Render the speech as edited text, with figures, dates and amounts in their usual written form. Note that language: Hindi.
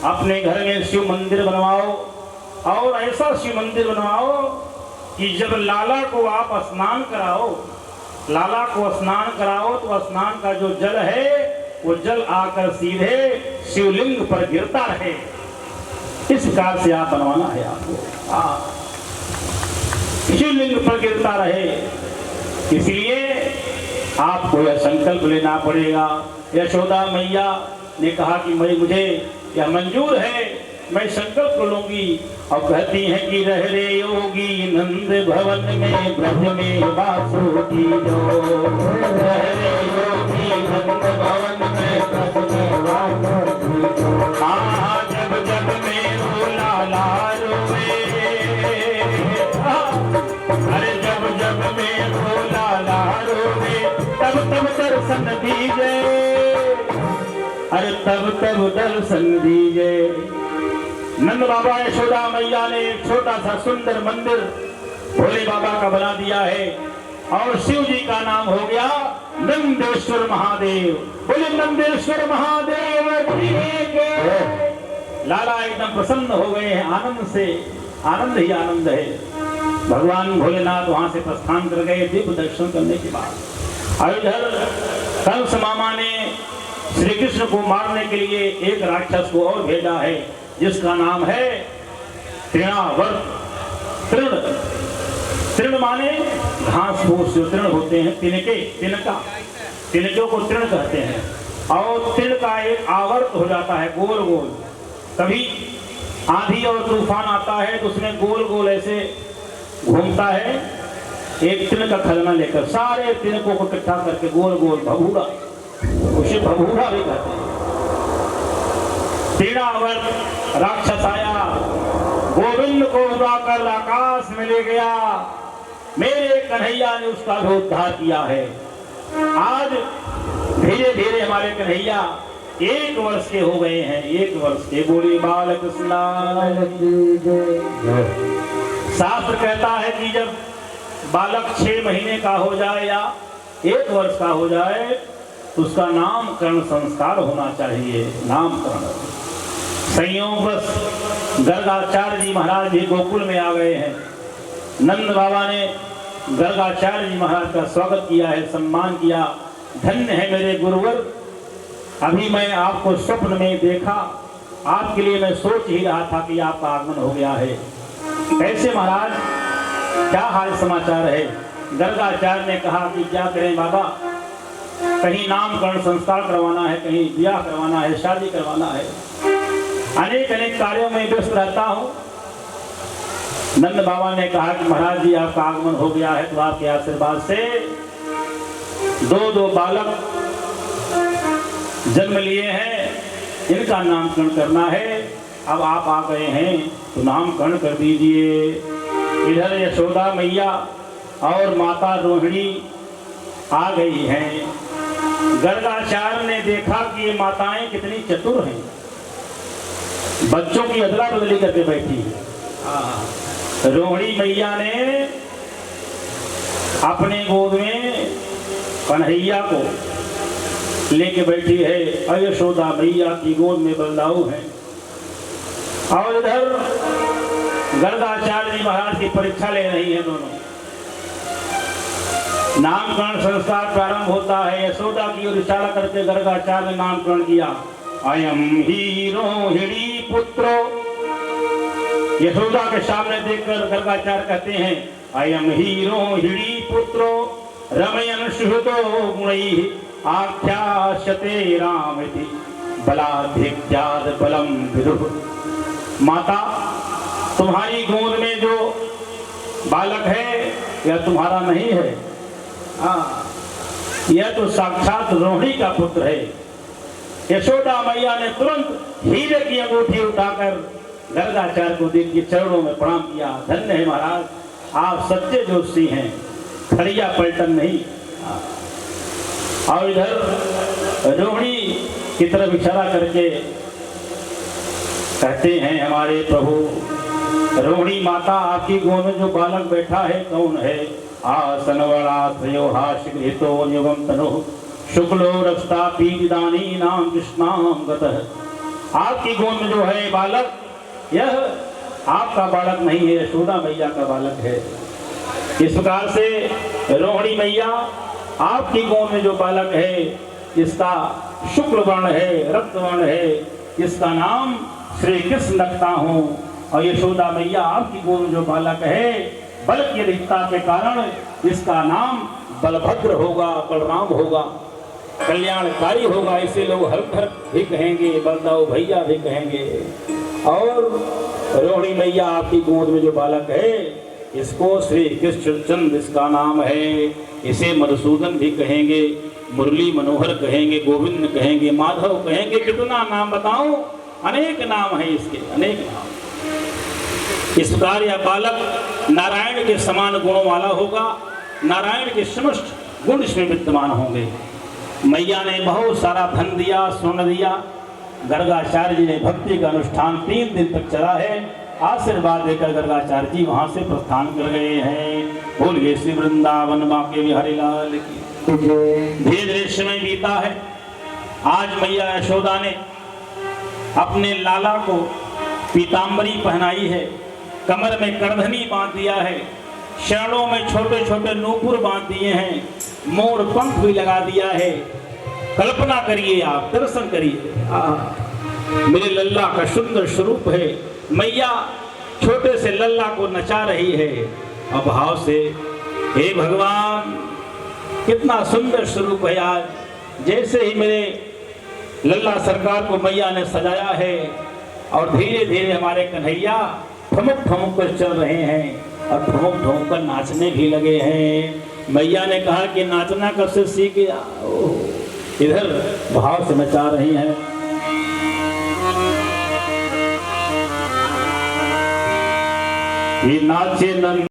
अपने घर में शिव मंदिर बनवाओ और ऐसा शिव मंदिर बनवाओ कि जब लाला को आप स्नान कराओ, लाला को स्नान कराओ तो स्नान का जो जल है वो जल आकर सीधे शिवलिंग पर गिरता रहे। इस प्रकार से आप बनवाना है आपको, शिवलिंग पर गिरता रहे। इसलिए आपको यह संकल्प लेना पड़ेगा। यशोदा मैया ने कहा कि मुझे यह मंजूर है, मैं संकल्प लूंगी। और कहती हैं कि रह रे योगी नंद भवन में ब्रज में वासो की जो, रह रे योगी नंद भवन में ब्रज में वासो की जो। हाँ जब जब मेरो लाला रोए, अरे जब जब मेरो लाला रोए तब तब दर्शन दीजे, अरे तब तब दर्शन दीजे। नंद बाबा यशोदा मैया ने एक छोटा सा सुंदर मंदिर भोले बाबा का बना दिया है और शिव जी का नाम हो गया नंदेश्वर महादेव। बोले नंदेश्वर महादेव के। लाला एकदम प्रसन्न हो गए हैं आनंद से, आनंद ही आनंद है। भगवान भोलेनाथ वहां से प्रस्थान कर गए दिव्य दर्शन करने के बाद। और इधर कंस मामा ने श्री कृष्ण को मारने के लिए एक राक्षस को और भेजा है जिसका नाम है तृणावर्त। तृण, तृण माने घास फूस जो तृण होते हैं, तिनके, तिनका, तिनकों को तृण कहते हैं। और तृण का एक आवर्त हो जाता है गोल गोल। कभी आंधी और तूफान आता है तो उसमें गोल गोल ऐसे घूमता है, एक तृण का खजाना लेकर सारे तिनकों को इकट्ठा करके गोल गोल भभूरा, उसे भभूरा भी कहते हैं। तृणावर्त राक्षस आया, गोविंद को उड़ाकर आकाश में ले गया। मेरे कन्हैया ने उसका भी उद्धार किया है। आज धीरे धीरे हमारे कन्हैया 1 वर्ष के हो गए हैं, 1 वर्ष के। बोली बाल कृष्णा। शास्त्र कहता है कि जब बालक 6 महीने का हो जाए या 1 वर्ष का हो जाए तो उसका नामकरण संस्कार होना चाहिए। नामकरण संयोगवश गर्गाचार्य जी महाराज भी गोकुल में आ गए हैं। नंद बाबा ने गर्गाचार्य जी महाराज का स्वागत किया है, सम्मान किया। धन्य है मेरे गुरुवर, अभी मैं आपको स्वप्न में देखा, आपके लिए मैं सोच ही रहा था कि आपका आगमन हो गया है। कैसे महाराज, क्या हाल समाचार है? गर्गाचार्य ने कहा कि क्या करें बाबा, कहीं नामकरण संस्कार करवाना है, कहीं ब्याह करवाना है, शादी करवाना है, अनेक अनेक कार्यों में व्यस्त रहता हूं। नंद बाबा ने कहा कि महाराज जी आपका आगमन हो गया है तो आपके आशीर्वाद से 2 बालक जन्म लिए हैं, इनका नामकरण करना है। अब आप आ गए हैं तो नामकरण कर दीजिए। इधर यशोदा मैया और माता रोहिणी आ गई हैं। गर्गाचार्य ने देखा कि ये माताएं कितनी चतुर हैं, बच्चों की अदला बदली करके बैठी है। रोहिणी मैया ने अपने गोद में कन्हैया को लेके बैठी है, यशोदा मैया की गोद में बलदाऊ है। और इधर गर्गाचार्य जी महाराज की परीक्षा ले रही है दोनों। नामकरण संस्कार प्रारंभ होता है। यशोदा की ओर इशारा करके गर्गाचार्य ने नामकरण किया। अयम ही रोहिणी पुत्रो। यशोदा के सामने देखकर गर्गाचार्य कहते हैं अयम ही रोहिणी पुत्रो रमयन सुहृदो गुणैः आख्यास्यते रामति बलाधिक्याद बलम विदुः। माता, तुम्हारी गोद में जो बालक है यह तुम्हारा नहीं है, यह तो साक्षात रोहिणी का पुत्र है। यशोदा मैया ने तुरंत हीरे की अंगूठी उठाकर गर्गाचार्य को देख के चरणों में प्रणाम किया। धन्य है महाराज, आप सच्चे जोशी हैं, खड़िया पलटन नहीं। और इधर रोहिणी की तरफ इशारा करके कहते हैं हमारे प्रभु, रोहिणी माता आपकी गोद में जो बालक बैठा है कौन है? आसन वराश्रयो हाशितो युगम तनु शुक्लो रक्ता पीतिदानी नाम कृष्णाम गतः। आपकी गोद में जो है बालक, यह आपका बालक नहीं है, यशोदा मैया का बालक है। इस प्रकार से रोहिणी मैया आपकी गोद में जो बालक है, इसका शुक्ल वर्ण है, रक्त वर्ण है, इसका नाम श्री कृष्ण रखता हूँ। और यशोदा मैया आपकी गोद में जो बालक है, बल की अधिकता के कारण इसका नाम बलभद्र होगा, बलराम होगा, कल्याणकारी होगा। इसे लोग हरधर भी कहेंगे, बलदाऊ भैया भी कहेंगे। और रोहिणी मैया आपकी गोद में जो बालक है, इसको श्री कृष्णचंद्र इसका नाम है। इसे मधुसूदन भी कहेंगे, मुरली मनोहर कहेंगे, गोविंद कहेंगे, माधव कहेंगे। कितना नाम बताऊं, अनेक नाम है इसके, अनेक नाम। इस प्रकार यह बालक नारायण के समान गुणों वाला होगा, नारायण के समस्त गुण इसमें विद्यमान होंगे। मैया ने बहुत सारा धन दिया, स्वर्ण दिया। गर्गाचार्य जी ने भक्ति का अनुष्ठान 3 दिन तक चला है। आशीर्वाद देकर गर्गाचार्य जी वहां से प्रस्थान कर गए हैं। बोलिए श्री वृंदावन बांके बिहारी लाल की। धीरे धीरे समय बीता है। आज मैया यशोदा ने अपने लाला को पीताम्बरी पहनाई है, कमर में करधनी बांध दिया है, शरणों में छोटे छोटे नूपुर बांध दिए हैं, मोर पंख भी लगा दिया है। कल्पना करिए, आप दर्शन करिए, मेरे लल्ला का सुंदर स्वरूप है। मैया छोटे से लल्ला को नचा रही है और भाव से, हे भगवान कितना सुंदर स्वरूप है। आज जैसे ही मेरे लल्ला सरकार को मैया ने सजाया है और धीरे धीरे हमारे कन्हैया ठुमक ठुमक कर चल रहे हैं और ठुमक ठुमक कर नाचने भी लगे हैं। मैया ने कहा कि नाचना कब से सीख गया, इधर भाव से नचा रही हैं। ये नाचे